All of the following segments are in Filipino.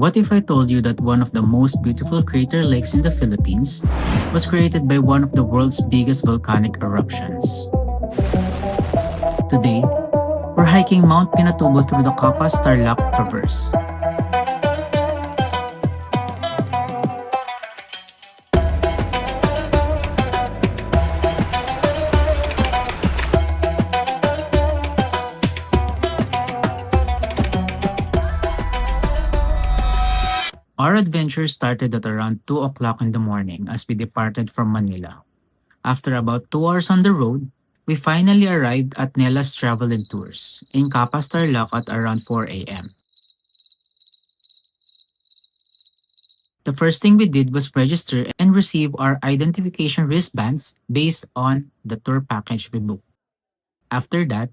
What if I told you that one of the most beautiful crater lakes in the Philippines was created by one of the world's biggest volcanic eruptions? Today, we're hiking Mount Pinatubo through the Kapas Tarlac Traverse. Our adventure started at around 2 o'clock in the morning as we departed from Manila. After about 2 hours on the road, we finally arrived at Nelas Travel and Tours in Capas Tarlac at around 4 a.m. The first thing we did was register and receive our identification wristbands based on the tour package we booked. After that,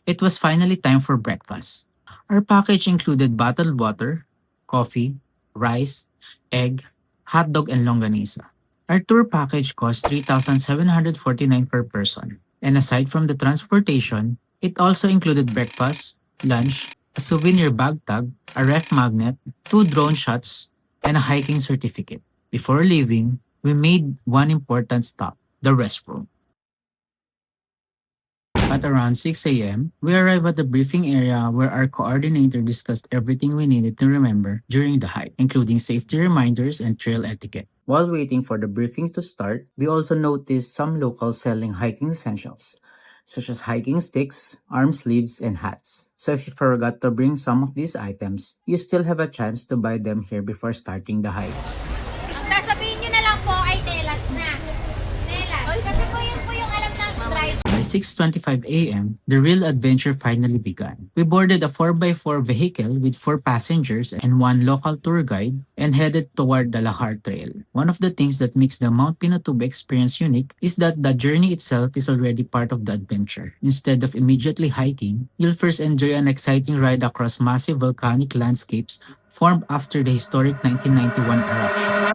it was finally time for breakfast. Our package included bottled water, coffee, rice, egg, hot dog, and longanisa. Our tour package cost 3,749 per person. And aside from the transportation, it also included breakfast, lunch, a souvenir bag tag, a ref magnet, 2 drone shots, and a hiking certificate. Before leaving, we made one important stop, the restroom. At around 6 a.m., we arrived at the briefing area where our coordinator discussed everything we needed to remember during the hike, including safety reminders and trail etiquette. While waiting for the briefings to start, we also noticed some locals selling hiking essentials, such as hiking sticks, arm sleeves, and hats. So if you forgot to bring some of these items, you still have a chance to buy them here before starting the hike. Ang sasabihin nyo na lang po ay Nelas na. Nelas. Kasi po yung alam ng driver. By 6:25 a.m., the real adventure finally began. We boarded a 4x4 vehicle with 4 passengers and 1 local tour guide and headed toward the Lahar Trail. One of the things that makes the Mount Pinatubo experience unique is that the journey itself is already part of the adventure. Instead of immediately hiking, you'll first enjoy an exciting ride across massive volcanic landscapes formed after the historic 1991 eruption.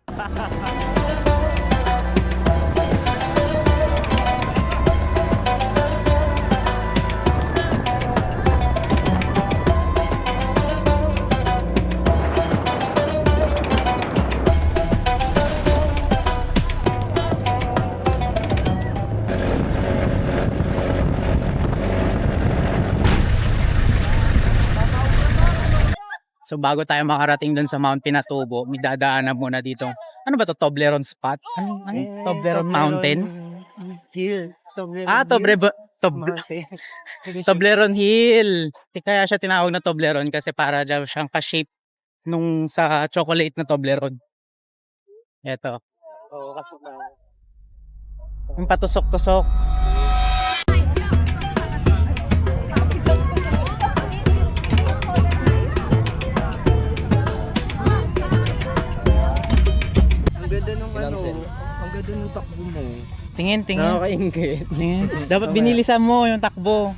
So bago tayo makarating doon sa Mount Pinatubo, may dadaanan muna dito. Ano ba to? Toblerone spot? Ano? Toblerone Mountain? Hill. Toblerone Hill. Kaya siya tinawag na Toblerone kasi para daw siyang ka-shape nung sa chocolate na Toblerone. Ito. Oo, kasi na. Yung patusok-tusok. Ang ganda nung ang ganda nung takbo mo. Tingin. Nakakaingit. Tingin. Dapat binilisan mo yung takbo.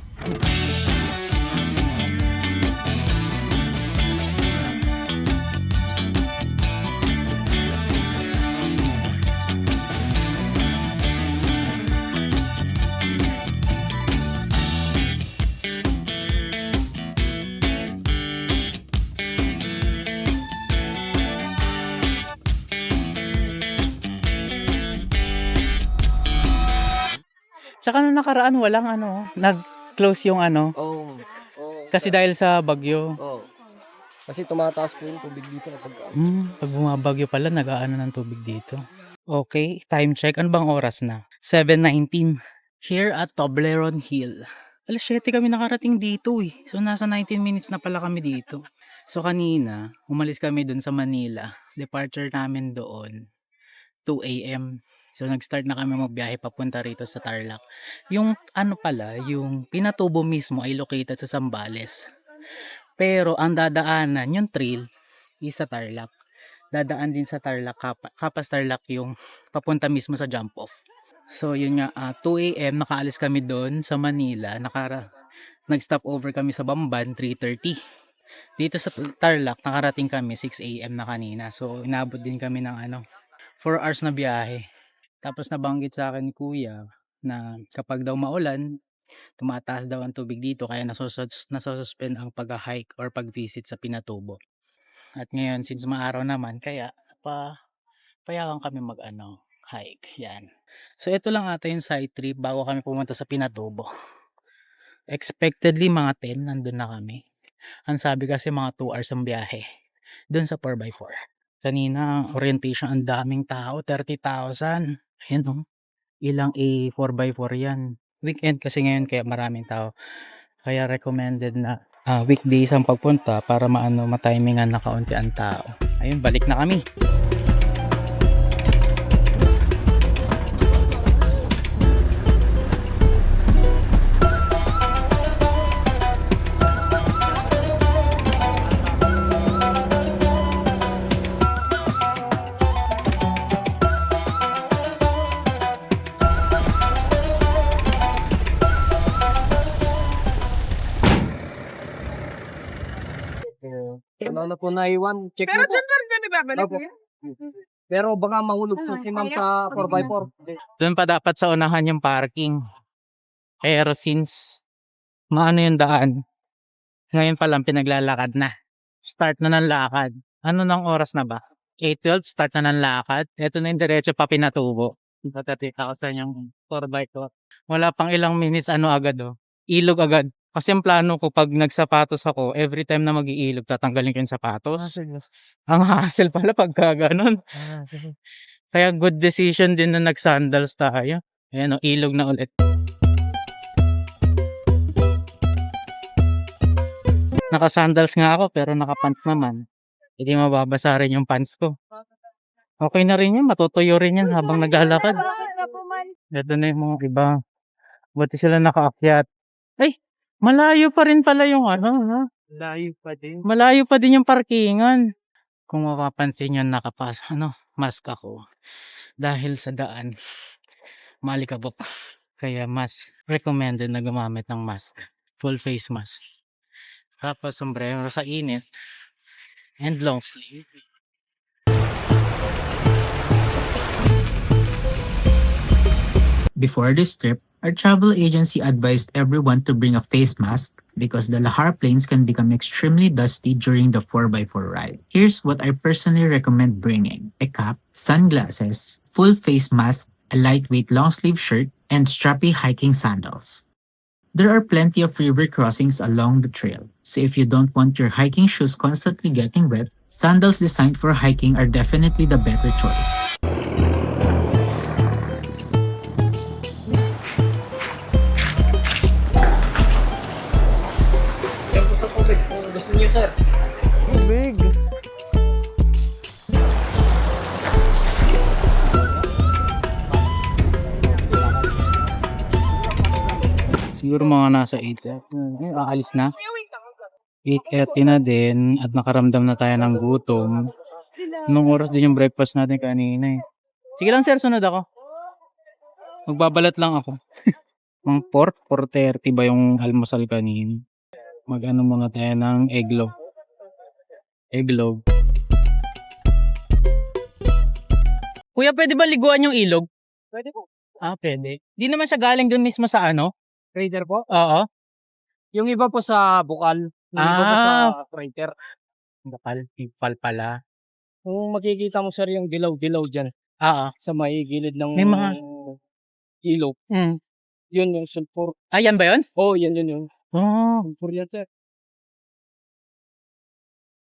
Tsaka nung nakaraan walang nag-close yung Oo. Oo. kasi dahil sa bagyo. Oo. Kasi tumataas po yung tubig dito kapag Pag bumabagyo pala nag-aano ng tubig dito. Okay, time check. Ano bang oras na? 7:19. Here at Toblerone Hill. Alas 7 kami nakarating dito eh. So nasa 19 minutes na pala kami dito. So kanina, umalis kami dun sa Manila. Departure namin doon 2 a.m. So nag-start na kami magbiyahe papunta rito sa Tarlac. Yung yung Pinatubo mismo ay located sa Zambales. Pero ang dadaanan, yung trail is sa Tarlac. Dadaan din sa Tarlac, Kapas Tarlac yung papunta mismo sa jump off. So yun nga, 2 a.m. nakaalis kami doon sa Manila. Nag-stop over kami sa Bamban, 3:30. Dito sa Tarlac, nakarating kami 6 a.m. na kanina. So inabot din kami ng 4 hours na biyahe. Tapos nabanggit sa akin ni Kuya na kapag daw maulan, tumataas daw ang tubig dito kaya nasosuspend ang pag-hike or pag-visit sa Pinatubo. At ngayon, since maaraw naman, kaya payagan kami hike. Yan. So, ito lang ata yung side trip bago kami pumunta sa Pinatubo. Expectedly, mga 10, nandun na kami. Ang sabi kasi mga 2 hours ang biyahe. Dun sa 4x4. Kanina, orientation, ang daming tao, 30,000. Ayan o. Ilang 4x4 yan. Weekend kasi ngayon kaya maraming tao. Kaya recommended na weekdays ang pagpunta para matimingan na kaunti ang tao. Ayun, balik na kami. Ano na po naiwan? Check mo po. dyan ibabalik Opo. Pero baka mahulog si ma'am sa 4x4. Doon pa dapat sa unahan yung parking. Pero since maano yung daan, ngayon pa lang pinaglalakad na. Start na ng lakad. Ano nang oras na ba? 8:12, start na ng lakad. Ito na yung diretso pa Pinatubo. 30,000 yung 4x4. Wala pang ilang minutes agad ilog agad. Kasi ang plano ko pag nagsapatos ako, every time na mag-iilog, tatanggalin ko yung sapatos. Ang hassle pala pagka ganun. Kaya good decision din na nag-sandals tayo. Ayan ilog na ulit. Naka-sandals nga ako pero naka-pants naman. Hindi mababasa rin yung pants ko. Okay na rin yun, matutuyo rin yan habang naglalakad. Ito na yung mga iba. Buti sila nakaakyat. Ay! Malayo pa rin pala yung Layo pa din. Malayo pa din yung parkingan. Kung mapapansin yun, mask ako. Dahil sa daan, malikabok. Kaya mas recommended na gumamit ng mask. Full face mask. Tapos sombrero sa init. And long sleeve. Before this trip, our travel agency advised everyone to bring a face mask because the Lahar Plains can become extremely dusty during the 4x4 ride. Here's what I personally recommend bringing: a cap, sunglasses, full face mask, a lightweight long sleeve shirt, and strappy hiking sandals. There are plenty of river crossings along the trail, so if you don't want your hiking shoes constantly getting wet, sandals designed for hiking are definitely the better choice. Gusto niyo, sir? Big. Siguro mga nasa 8. Aalis na. 8:30 na din at nakaramdam na tayo ng gutom. Nung oras din yung breakfast natin kanina eh. Sige lang sir, sunod ako. Magbabalat lang ako. Mga 4:30 ba yung almusal kanina? Mag-ano mga tayo ng eggnog. Kuya, pwede ba liguan yung ilog? Pwede po. Pwede. Di naman siya galing dun mismo sa Trader po. Oo. Yung iba po sa Bukal. Yung iba po sa Freighter. Bakal, pipal pala. Kung makikita mo, sir, yung dilaw-dilaw dyan Oo. sa may gilid ng May mga- ilog. Yun yung sulfur. Yan ba yun? Oh, yan yung Oh. sulfur yan, sir.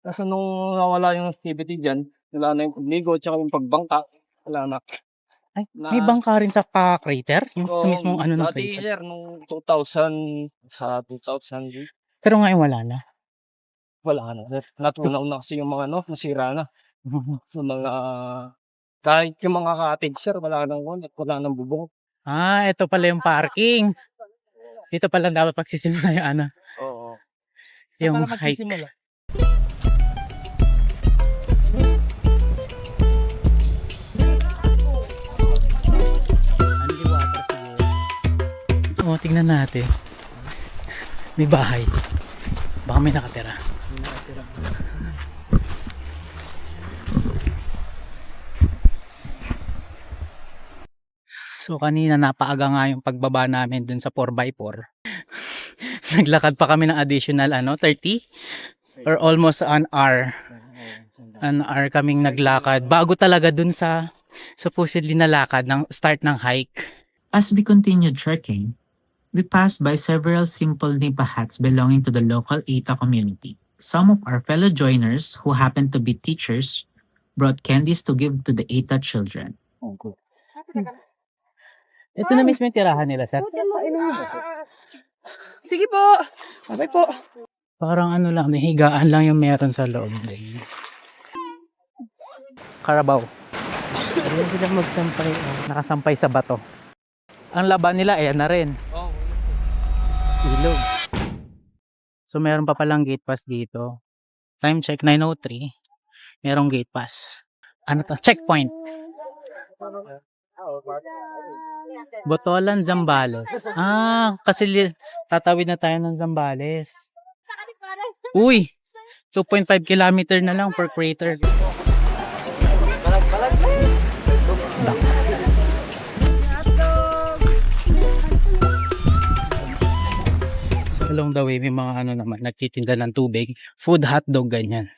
Kasi nung nawala yung activity dyan, wala na yung pagligo at saka yung pagbangka. Wala na. Ay, Na- may bangka rin sa crater? Yung sa mismong ng dati, crater? sir, nung 2000, sa 2000, Pero ngayon wala na. wala na, sir. Natunaw na kasi yung mga nasira na. Sa mga, kahit yung mga cottage, sir, wala nang wala nang bubong. Ito pala yung parking. Dito pala dapat pagsisimula yung Oo. yung hike. Underwater siguro. Tingnan natin. May bahay. Baka may nakatira. So kanina napaaga nga yung pagbaba namin dun sa 4x4. Naglakad pa kami ng additional 30 or almost an hour an hour kaming naglakad bago talaga dun sa supposedly na lakad ng start ng hike. As we continued trekking, we passed by several simple nipa huts belonging to the local Eta community. Some of our fellow joiners, who happened to be teachers, brought candies to give to the Eta children. Ito na mismo yung tirahan nila, sir. Sige po. Okay po. Parang ano lang, higaan lang yung meron sa loob. Carabao. Hindi sila magsampay, nakasampay sa bato. Ang laban nila, ayan na rin. Ilog. So meron pa palang gate pass dito. Time check 9:03. Merong gate pass. Ano to? Checkpoint. Botolan, Zambales. Kasi tatawid na tayo ng Zambales. Uy! 2.5 kilometer na lang per crater. So along the way, may mga naman, nagtitinda ng tubig, food, hotdog, ganyan.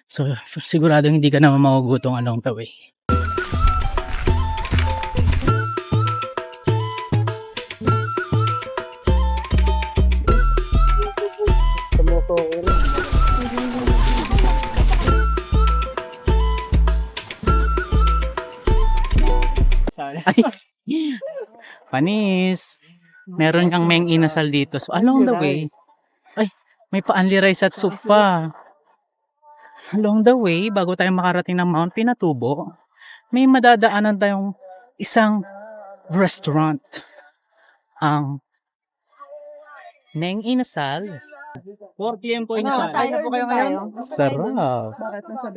So siguradong hindi ka naman magugutom along the way. Ay, panis. Meron kang meng inasal dito. So along the way, ay, may pa-only rice at soup pa. Along the way, bago tayo makarating ng Mount Pinatubo, may madadaanan tayong isang restaurant. Ang Meng Inasal. 4 p.m. po inasal. Tayo po kayo ngayon. Sarap.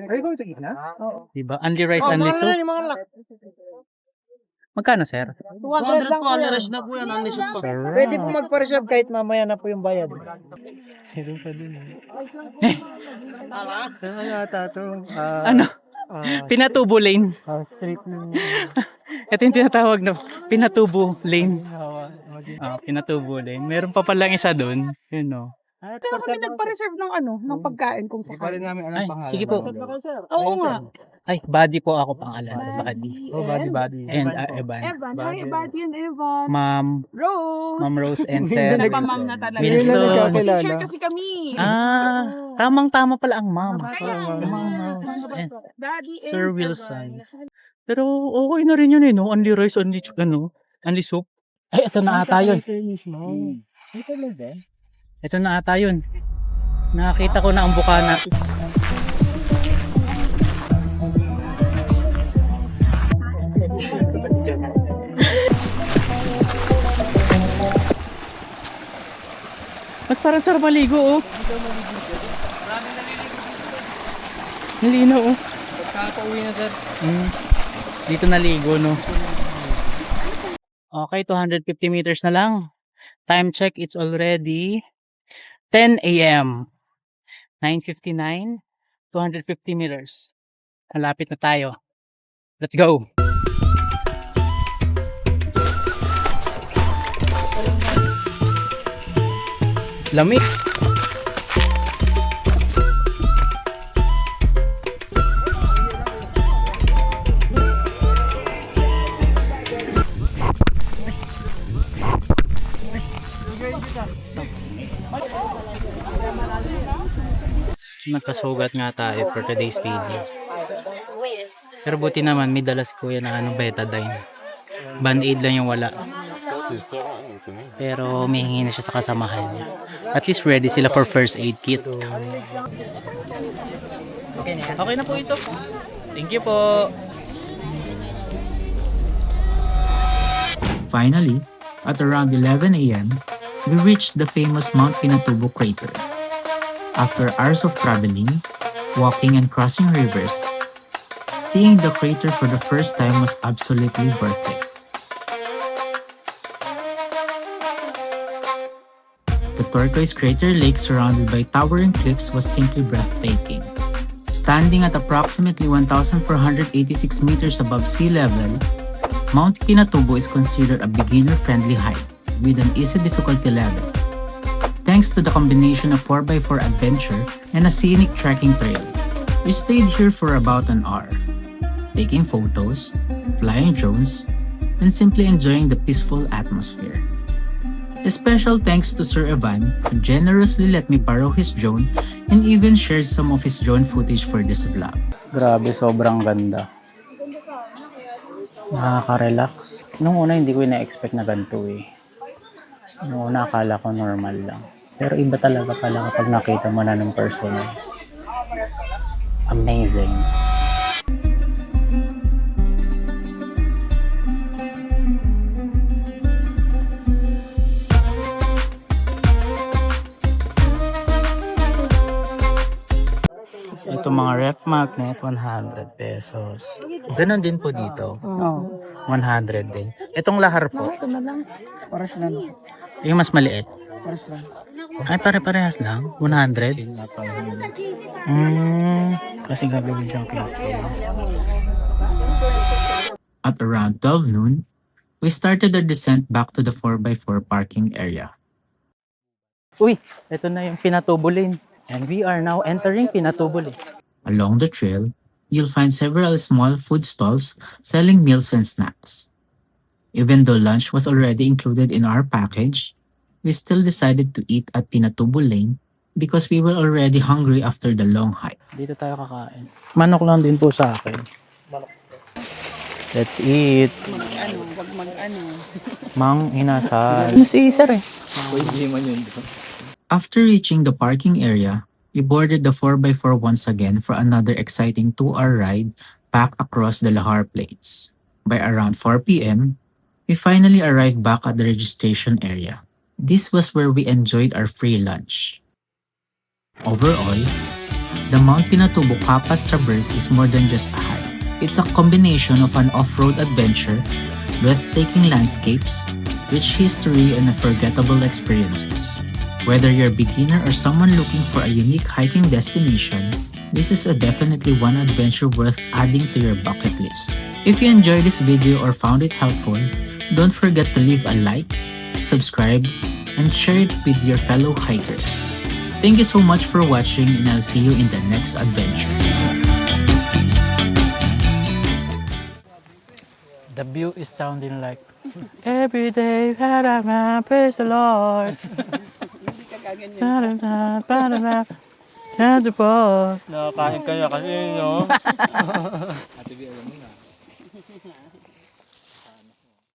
Ay, ko ito na? Diba? Only rice, only soup. Magkano, sir? 200 lang po yan. na po yan. Ang lisod po. Sarap. Pwede po magpa-reserve kahit mamaya na po yung bayad. Meron pa dun. Ano? Pinatubo lane. Street ng... Ito yung tinatawag na Pinatubo lane. Pinatubo lane. Meron pa palang isa dun. Yun o. Pero kami nagpa-reserve ng ng pagkain kung Hindi pa rin sakali. namin alam Ay, pangalan. sige po. Oo nga. Ay, buddy po ako pangalan. Buddy. Oh, body. And Evan. Evan. Hi, Buddy and Evan. Ma'am Rose. Rose and Sir. Nagpamam na talaga. Wilson. Teacher kasi kami. Tamang-tama pala ang ma'am. Kaya, Ma'am Rose and Daddy and Sir Evan. Wilson. Pero okay na rin yun Only rice, only soup. Ay, ito na ata yun. Ito na ata yun. Nakakita ko na ang bukana. At parang sarap maligo, oh. Nalinaw, oh. Pagkakauwi na, sir. Dito naligo, no? Okay, 250 meters na lang. Time check, it's already 10 a.m. 9:59, 250 meters. Malapit na tayo. Let's go! Lamig! Nagkasugat nga tayo for today's video. Pero buti naman may dala si kuya na betadine. Band-aid lang yung wala. Pero may hingi na siya sa kasamahan niya. At least ready sila for first aid kit. Okay na po ito. Thank you po. Finally, at around 11 a.m., we reached the famous Mount Pinatubo crater. After hours of traveling, walking and crossing rivers, seeing the crater for the first time was absolutely worth it. The turquoise crater lake surrounded by towering cliffs was simply breathtaking. Standing at approximately 1,486 meters above sea level, Mount Pinatubo is considered a beginner-friendly hike with an easy difficulty level, thanks to the combination of 4x4 adventure and a scenic trekking trail. We stayed here for about an hour, taking photos, flying drones, and simply enjoying the peaceful atmosphere. A special thanks to Sir Evan, who generously let me borrow his drone and even shared some of his drone footage for this vlog. Grabe, sobrang ganda. Nakaka-relax. Nung una, hindi ko na-expect na ganito eh. Nung una, akala ko normal lang. Pero iba talaga pala kapag nakita mo na ng personal. Amazing. Ito mga ref magnet, 100 pesos. Ganon din po dito. Oo. 100 din. Itong lahar po, Paras lang. yung mas maliit. Paras lang. Ay, pare-parehas lang. 100. Kasi gagawin siyang picture. At around 12 noon, we started our descent back to the 4x4 parking area. Uy, ito na yung Pinatubo Lane. And we are now entering Pinatubo Lane. Along the trail, you'll find several small food stalls selling meals and snacks. Even though lunch was already included in our package, we still decided to eat at Pinatubo Lane because we were already hungry after the long hike. Dito tayo kakain. Manok lang din po sa akin. Let's eat. Wag mag-ano. Mang inasal. Ano si Sir eh? After reaching the parking area, we boarded the 4x4 once again for another exciting 2-hour ride back across the Lahar Plains. By around 4 p.m., we finally arrived back at the registration area. This was where we enjoyed our free lunch. Overall, the Mount Pinatubo Kapas Traverse is more than just a hike. It's a combination of an off-road adventure, breathtaking landscapes, rich history, and unforgettable experiences. Whether you're a beginner or someone looking for a unique hiking destination, this is definitely one adventure worth adding to your bucket list. If you enjoyed this video or found it helpful, don't forget to leave a like, subscribe, and share it with your fellow hikers. Thank you so much for watching, and I'll see you in the next adventure. The view is sounding like every day, praise the Lord. Nakakain kaya kasi, no?